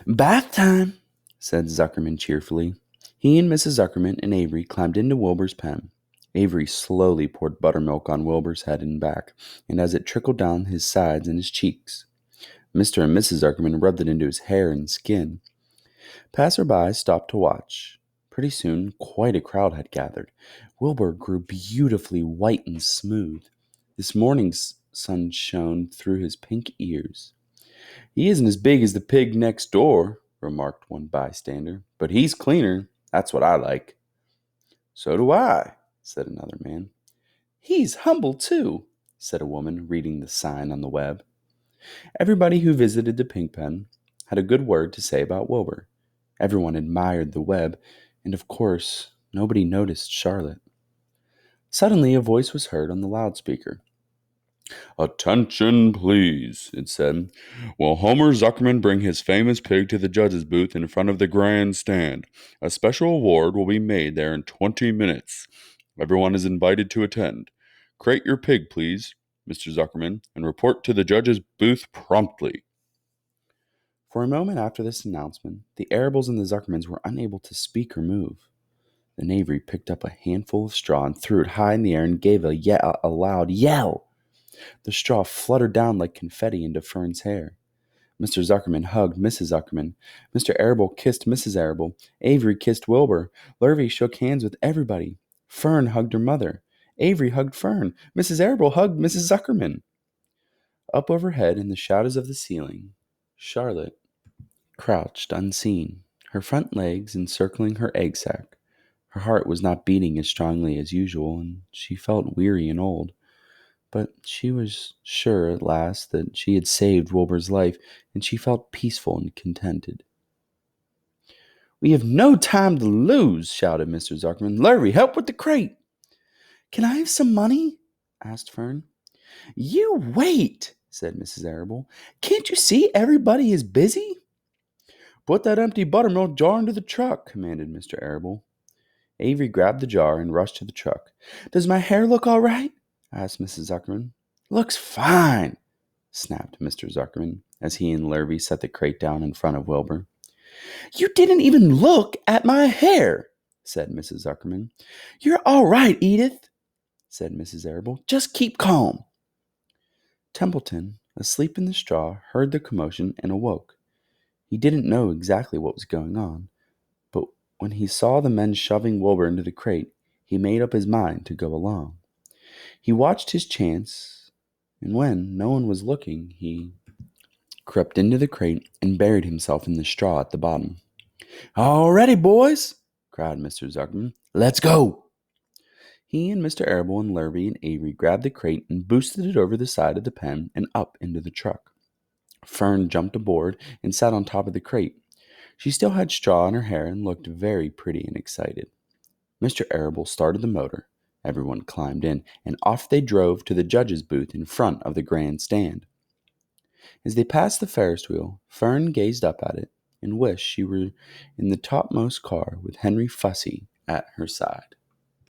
Bath time, said Zuckerman cheerfully. He and Mrs. Zuckerman and Avery climbed into Wilbur's pen. Avery slowly poured buttermilk on Wilbur's head and back, and as it trickled down his sides and his cheeks, Mr. and Mrs. Zuckerman rubbed it into his hair and skin. Passersby stopped to watch. Pretty soon, quite a crowd had gathered. Wilbur grew beautifully white and smooth. This morning's sun shone through his pink ears. "He isn't as big as the pig next door," remarked one bystander, "but he's cleaner. That's what I like." "So do I," said another man. "He's humble, too," said a woman, reading the sign on the web. Everybody who visited the Pink Pen had a good word to say about Wilbur. Everyone admired the web, and of course, nobody noticed Charlotte. Suddenly, a voice was heard on the loudspeaker. "Attention, please," it said. "Will Homer Zuckerman bring his famous pig to the judge's booth in front of the grandstand? A special award will be made there in 20 minutes. Everyone is invited to attend. Crate your pig, please, Mr. Zuckerman, and report to the judge's booth promptly." For a moment after this announcement, the Arables and the Zuckermans were unable to speak or move. Then Avery picked up a handful of straw and threw it high in the air and gave a loud yell. The straw fluttered down like confetti into Fern's hair. Mr. Zuckerman hugged Mrs. Zuckerman. Mr. Arable kissed Mrs. Arable. Avery kissed Wilbur. Lurvy shook hands with everybody. Fern hugged her mother. Avery hugged Fern. Mrs. Arable hugged Mrs. Zuckerman. Up overhead in the shadows of the ceiling, Charlotte crouched unseen, her front legs encircling her egg sac. Her heart was not beating as strongly as usual, and she felt weary and old. But she was sure at last that she had saved Wilbur's life, and she felt peaceful and contented. "We have no time to lose," shouted Mr. Zuckerman. "Lurvy, help with the crate." "Can I have some money?" asked Fern. "You wait," said Mrs. Arable. "Can't you see everybody is busy?" "Put that empty buttermilk jar into the truck," commanded Mr. Arable. Avery grabbed the jar and rushed to the truck. "Does my hair look all right?" asked Mrs. Zuckerman. "Looks fine," snapped Mr. Zuckerman as he and Lurvy set the crate down in front of Wilbur. "You didn't even look at my hair," said Mrs. Zuckerman. "You're all right, Edith," said Mrs. Arable. "Just keep calm." Templeton, asleep in the straw, heard the commotion and awoke. He didn't know exactly what was going on, but when he saw the men shoving Wilbur into the crate, he made up his mind to go along. He watched his chance, and when no one was looking, he crept into the crate and buried himself in the straw at the bottom. "All ready, boys!" cried Mr. Zuckerman. "Let's go!" He and Mr. Arable and Lurvy and Avery grabbed the crate and boosted it over the side of the pen and up into the truck. Fern jumped aboard and sat on top of the crate. She still had straw in her hair and looked very pretty and excited. Mr. Arable started the motor. Everyone climbed in, and off they drove to the judge's booth in front of the grandstand. As they passed the Ferris wheel, Fern gazed up at it and wished she were in the topmost car with Henry Fussy at her side.